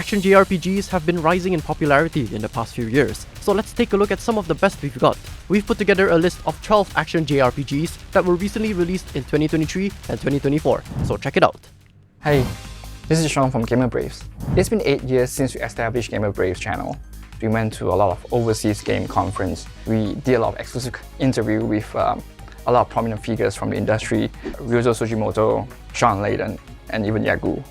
Action JRPGs have been rising in popularity in the past few years, so let's take a look at some of the best we've got. We've put together a list of 12 Action JRPGs that were recently released in 2023 and 2024, so check it out. Hey, this is Sean from Gamer Braves. It's been 8 years since we established Gamer Braves channel. We went to a lot of overseas game conference. We did a lot of exclusive interview with a lot of prominent figures from the industry, Ryuzo Sugimoto, Sean Layden, and even Yagu.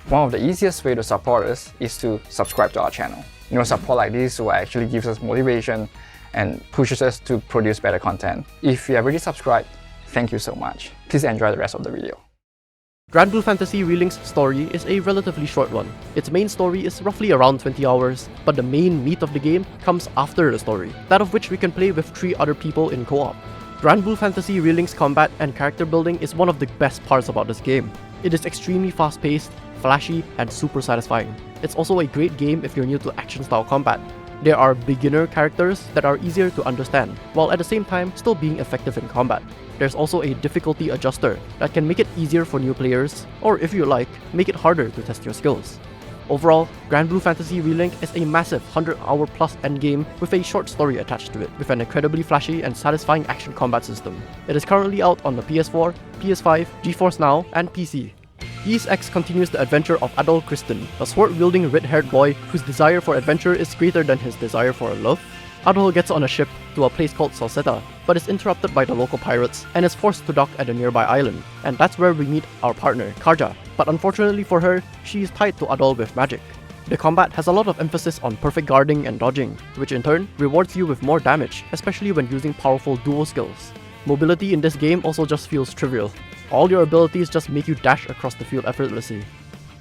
One of the easiest way to support us is to subscribe to our channel. Support like this will actually gives us motivation and pushes us to produce better content. If you have already subscribed, thank you so much. Please enjoy the rest of the video. Granblue Fantasy Relink's story is a relatively short one. Its main story is roughly around 20 hours, but the main meat of the game comes after the story, that of which we can play with 3 other people in co-op. Granblue Fantasy Relink's combat and character building is one of the best parts about this game. It is extremely fast-paced, flashy, and super satisfying. It's also a great game if you're new to action-style combat. There are beginner characters that are easier to understand, while at the same time still being effective in combat. There's also a difficulty adjuster that can make it easier for new players, or if you like, make it harder to test your skills. Overall, Granblue Fantasy Relink is a massive 100-hour plus endgame with a short story attached to it, with an incredibly flashy and satisfying action combat system. It is currently out on the PS4, PS5, GeForce Now, and PC. Ys X continues the adventure of Adol Kristen, a sword-wielding red-haired boy whose desire for adventure is greater than his desire for love. Adol gets on a ship to a place called Salsetta, but is interrupted by the local pirates and is forced to dock at a nearby island, and that's where we meet our partner, Karja. But unfortunately for her, she is tied to Adol with magic. The combat has a lot of emphasis on perfect guarding and dodging, which in turn rewards you with more damage, especially when using powerful duo skills. Mobility in this game also just feels trivial. All your abilities just make you dash across the field effortlessly.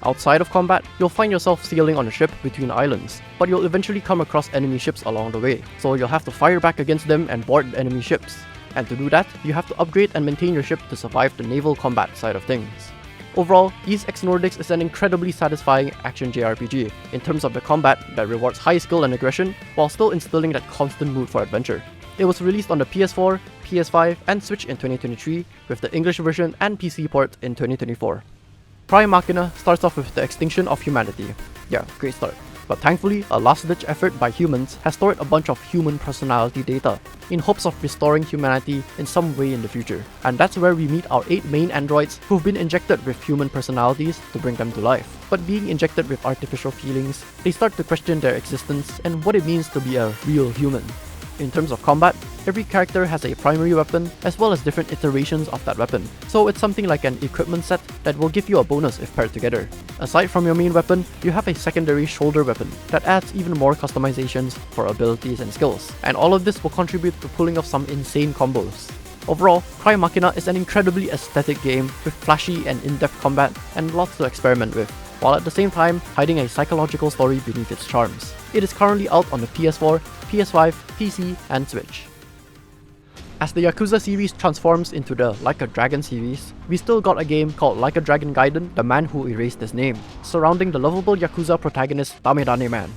Outside of combat, you'll find yourself sailing on a ship between islands, but you'll eventually come across enemy ships along the way, so you'll have to fire back against them and board enemy ships. And to do that, you have to upgrade and maintain your ship to survive the naval combat side of things. Overall, Ys X Nordics is an incredibly satisfying action JRPG in terms of the combat that rewards high skill and aggression while still instilling that constant mood for adventure. It was released on the PS4, PS5, and Switch in 2023, with the English version and PC port in 2024. CRYMACHINA starts off with the extinction of humanity. Yeah, great start. But thankfully, a last-ditch effort by humans has stored a bunch of human personality data in hopes of restoring humanity in some way in the future. And that's where we meet our 8 main androids who've been injected with human personalities to bring them to life. But being injected with artificial feelings, they start to question their existence and what it means to be a real human. In terms of combat, every character has a primary weapon as well as different iterations of that weapon, so it's something like an equipment set that will give you a bonus if paired together. Aside from your main weapon, you have a secondary shoulder weapon that adds even more customizations for abilities and skills, and all of this will contribute to pulling off some insane combos. Overall, CRYMACHINA is an incredibly aesthetic game with flashy and in-depth combat and lots to experiment with, while at the same time hiding a psychological story beneath its charms. It is currently out on the PS4, PS5, PC, and Switch. As the Yakuza series transforms into the Like a Dragon series, we still got a game called Like a Dragon Gaiden: The Man Who Erased His Name, surrounding the lovable Yakuza protagonist Damedane Man.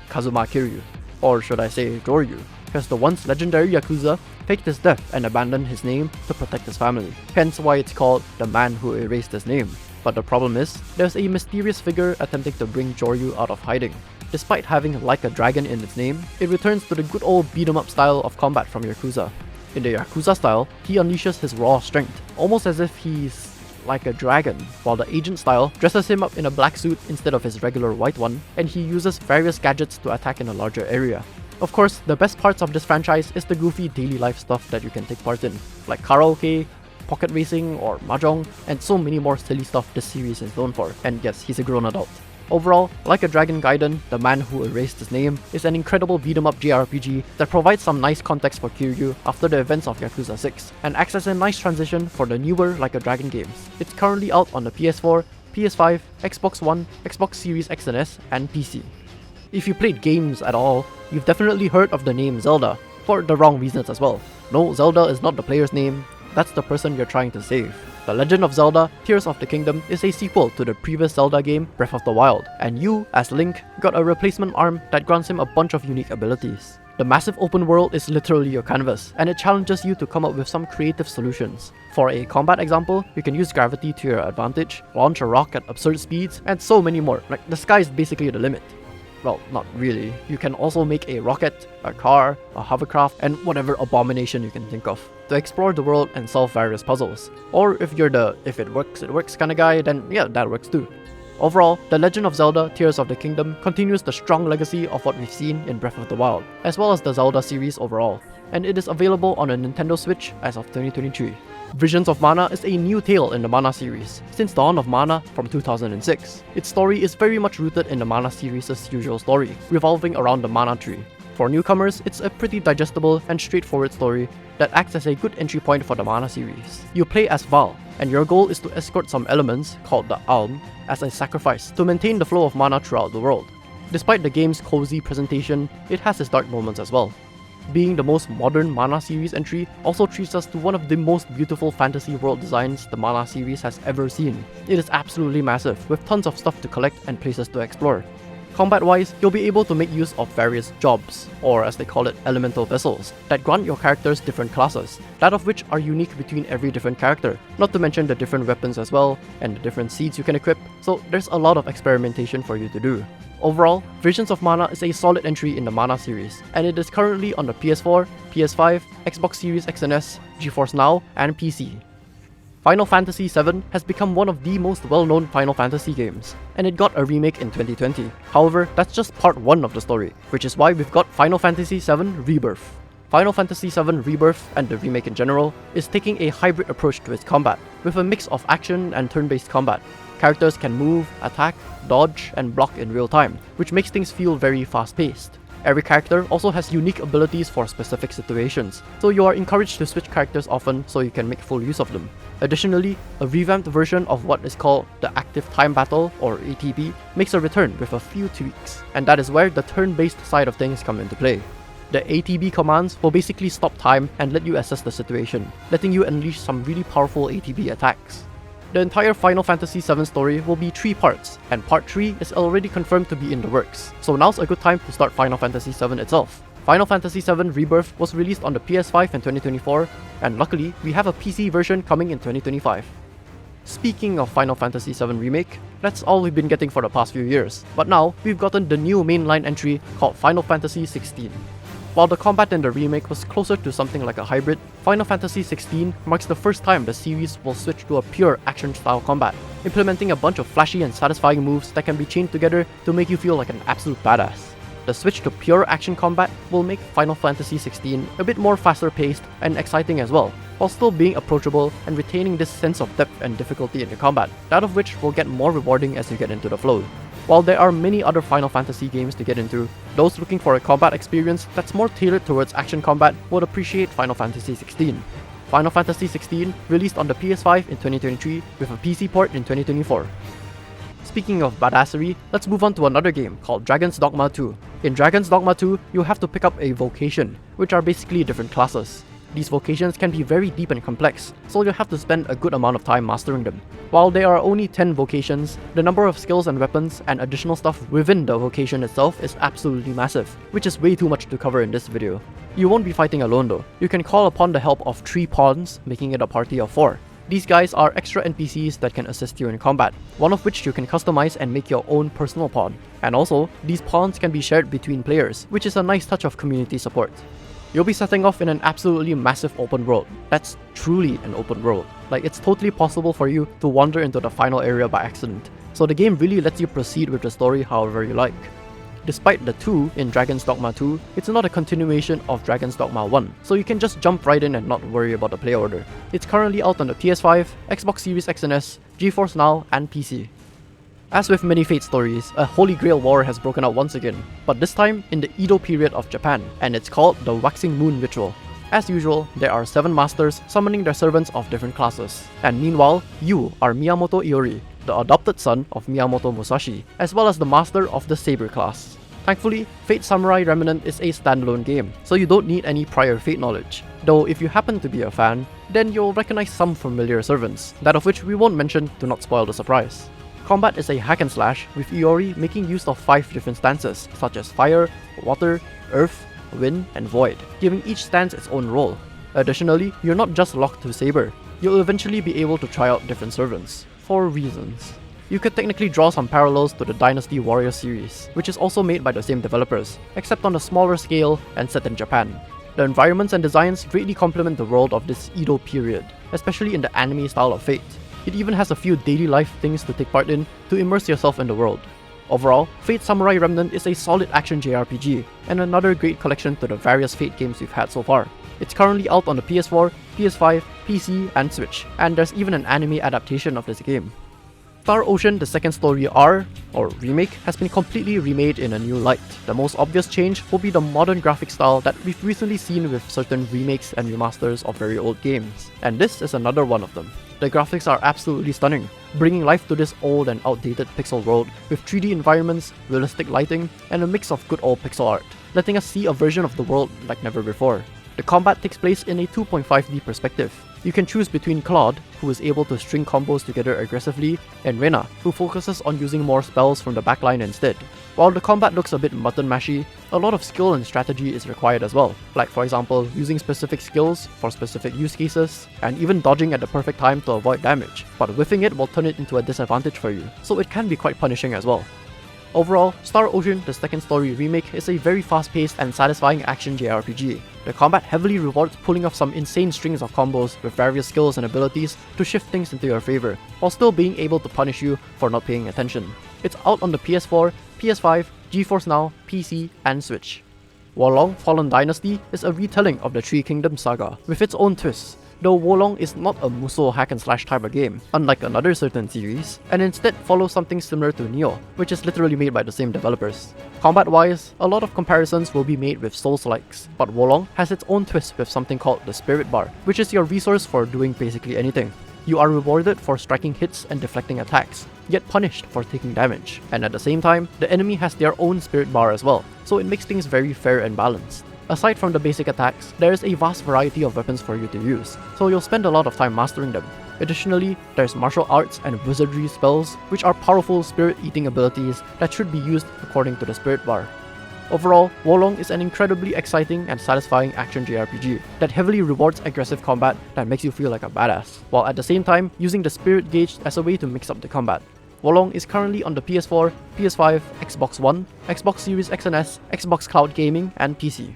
Kazuma Kiryu. Or should I say Doryu, because the once legendary Yakuza faked his death and abandoned his name to protect his family, hence why it's called The Man Who Erased His Name. But the problem is, there's a mysterious figure attempting to bring Joryu out of hiding. Despite having Like a Dragon in its name, it returns to the good old beat-em-up style of combat from Yakuza. In the Yakuza style, he unleashes his raw strength, almost as if he's like a dragon, while the agent style dresses him up in a black suit instead of his regular white one, and he uses various gadgets to attack in a larger area. Of course, the best parts of this franchise is the goofy daily life stuff that you can take part in, like karaoke, pocket racing, or mahjong, and so many more silly stuff this series is known for, and yes, he's a grown adult. Overall, Like a Dragon Gaiden: The Man Who Erased His Name is an incredible beat-em-up JRPG that provides some nice context for Kiryu after the events of Yakuza 6, and acts as a nice transition for the newer Like a Dragon games. It's currently out on the PS4, PS5, Xbox One, Xbox Series X and S, and PC. If you played games at all, you've definitely heard of the name Zelda, for the wrong reasons as well. No, Zelda is not the player's name, that's the person you're trying to save. The Legend of Zelda: Tears of the Kingdom is a sequel to the previous Zelda game, Breath of the Wild, and you, as Link, got a replacement arm that grants him a bunch of unique abilities. The massive open world is literally your canvas, and it challenges you to come up with some creative solutions. For a combat example, you can use gravity to your advantage, launch a rock at absurd speeds, and so many more. Like, the sky is basically the limit. Well, not really. You can also make a rocket, a car, a hovercraft, and whatever abomination you can think of to explore the world and solve various puzzles. Or if you're the if it works kind of guy, then yeah, that works too. Overall, The Legend of Zelda Tears of the Kingdom continues the strong legacy of what we've seen in Breath of the Wild, as well as the Zelda series overall, and it is available on a Nintendo Switch as of 2023. Visions of Mana is a new tale in the Mana series, since Dawn of Mana from 2006. Its story is very much rooted in the Mana series' usual story, revolving around the Mana tree. For newcomers, it's a pretty digestible and straightforward story that acts as a good entry point for the Mana series. You play as Val, and your goal is to escort some elements, called the Alm, as a sacrifice to maintain the flow of mana throughout the world. Despite the game's cozy presentation, it has its dark moments as well. Being the most modern Mana series entry also treats us to one of the most beautiful fantasy world designs the Mana series has ever seen. It is absolutely massive, with tons of stuff to collect and places to explore. Combat-wise, you'll be able to make use of various jobs, or as they call it, elemental vessels, that grant your characters different classes, that of which are unique between every different character, not to mention the different weapons as well, and the different seeds you can equip, so there's a lot of experimentation for you to do. Overall, Visions of Mana is a solid entry in the Mana series, and it is currently on the PS4, PS5, Xbox Series X and S, GeForce Now, and PC. Final Fantasy VII has become one of the most well-known Final Fantasy games, and it got a remake in 2020. However, that's just part 1 of the story, which is why we've got Final Fantasy VII Rebirth. Final Fantasy VII Rebirth, and the remake in general, is taking a hybrid approach to its combat, with a mix of action and turn-based combat. Characters can move, attack, dodge, and block in real time, which makes things feel very fast-paced. Every character also has unique abilities for specific situations, so you are encouraged to switch characters often so you can make full use of them. Additionally, a revamped version of what is called the Active Time Battle, or ATB, makes a return with a few tweaks, and that is where the turn-based side of things come into play. The ATB commands will basically stop time and let you assess the situation, letting you unleash some really powerful ATB attacks. The entire Final Fantasy VII story will be 3 parts, and part 3 is already confirmed to be in the works, so now's a good time to start Final Fantasy VII itself. Final Fantasy VII Rebirth was released on the PS5 in 2024, and luckily, we have a PC version coming in 2025. Speaking of Final Fantasy VII Remake, that's all we've been getting for the past few years, but now we've gotten the new mainline entry called Final Fantasy XVI. While the combat in the remake was closer to something like a hybrid, Final Fantasy XVI marks the first time the series will switch to a pure action-style combat, implementing a bunch of flashy and satisfying moves that can be chained together to make you feel like an absolute badass. The switch to pure action combat will make Final Fantasy XVI a bit more faster paced and exciting as well, while still being approachable and retaining this sense of depth and difficulty in the combat, that of which will get more rewarding as you get into the flow. While there are many other Final Fantasy games to get into, those looking for a combat experience that's more tailored towards action combat would appreciate Final Fantasy XVI. Final Fantasy XVI released on the PS5 in 2023 with a PC port in 2024. Speaking of badassery, let's move on to another game called Dragon's Dogma 2. In Dragon's Dogma 2, you have to pick up a vocation, which are basically different classes. These vocations can be very deep and complex, so you'll have to spend a good amount of time mastering them. While there are only 10 vocations, the number of skills and weapons and additional stuff within the vocation itself is absolutely massive, which is way too much to cover in this video. You won't be fighting alone though. You can call upon the help of 3 pawns, making it a party of 4. These guys are extra NPCs that can assist you in combat, one of which you can customize and make your own personal pawn. And also, these pawns can be shared between players, which is a nice touch of community support. You'll be setting off in an absolutely massive open world. That's truly an open world. Like, it's totally possible for you to wander into the final area by accident, so the game really lets you proceed with the story however you like. Despite the 2 in Dragon's Dogma 2, it's not a continuation of Dragon's Dogma 1, so you can just jump right in and not worry about the play order. It's currently out on the PS5, Xbox Series X and S, GeForce Now, and PC. As with many Fate stories, a Holy Grail war has broken out once again, but this time in the Edo period of Japan, and it's called the Waxing Moon Ritual. As usual, there are 7 masters summoning their servants of different classes, and meanwhile, you are Miyamoto Iori, the adopted son of Miyamoto Musashi, as well as the master of the Saber class. Thankfully, Fate Samurai Remnant is a standalone game, so you don't need any prior Fate knowledge. Though if you happen to be a fan, then you'll recognize some familiar servants, that of which we won't mention to not spoil the surprise. Combat is a hack and slash, with Iori making use of 5 different stances, such as Fire, Water, Earth, Wind, and Void, giving each stance its own role. Additionally, you're not just locked to Saber. you'll eventually be able to try out different servants, for reasons. You could technically draw some parallels to the Dynasty Warrior series, which is also made by the same developers, except on a smaller scale and set in Japan. The environments and designs greatly complement the world of this Edo period, especially in the anime style of Fate. It even has a few daily life things to take part in to immerse yourself in the world. Overall, Fate Samurai Remnant is a solid action JRPG, and another great collection to the various Fate games we've had so far. It's currently out on the PS4, PS5, PC, and Switch, and there's even an anime adaptation of this game. Star Ocean The Second Story R, or Remake, has been completely remade in a new light. The most obvious change will be the modern graphic style that we've recently seen with certain remakes and remasters of very old games, and this is another one of them. The graphics are absolutely stunning, bringing life to this old and outdated pixel world with 3D environments, realistic lighting, and a mix of good old pixel art, letting us see a version of the world like never before. The combat takes place in a 2.5D perspective. You can choose between Claude, who is able to string combos together aggressively, and Rena, who focuses on using more spells from the backline instead. While the combat looks a bit mutton mashy, a lot of skill and strategy is required as well, like for example using specific skills for specific use cases, and even dodging at the perfect time to avoid damage, but whiffing it will turn it into a disadvantage for you, so it can be quite punishing as well. Overall, Star Ocean The Second Story Remake is a very fast-paced and satisfying action JRPG. The combat heavily rewards pulling off some insane strings of combos with various skills and abilities to shift things into your favor, while still being able to punish you for not paying attention. It's out on the PS4, PS5, GeForce Now, PC, and Switch. Wolong Fallen Dynasty is a retelling of the Three Kingdoms saga, with its own twists, though Wolong is not a Musou hack-and-slash type of game, unlike another certain series, and instead follows something similar to Nioh, which is literally made by the same developers. Combat-wise, a lot of comparisons will be made with Souls-likes, but Wolong has its own twist with something called the Spirit Bar, which is your resource for doing basically anything. You are rewarded for striking hits and deflecting attacks, yet punished for taking damage, and at the same time, the enemy has their own Spirit Bar as well, so it makes things very fair and balanced. Aside from the basic attacks, there is a vast variety of weapons for you to use, so you'll spend a lot of time mastering them. Additionally, there's martial arts and wizardry spells, which are powerful spirit-eating abilities that should be used according to the Spirit Bar. Overall, Wolong is an incredibly exciting and satisfying action JRPG that heavily rewards aggressive combat that makes you feel like a badass, while at the same time using the spirit gauge as a way to mix up the combat. Wolong is currently on the PS4, PS5, Xbox One, Xbox Series X and S, Xbox Cloud Gaming, and PC.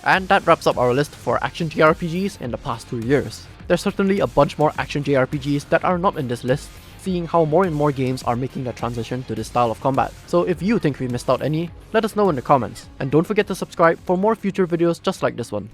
And that wraps up our list for action JRPGs in the past 2 years. There's certainly a bunch more action JRPGs that are not in this list, seeing how more and more games are making the transition to this style of combat. So if you think we missed out any, let us know in the comments, and don't forget to subscribe for more future videos just like this one.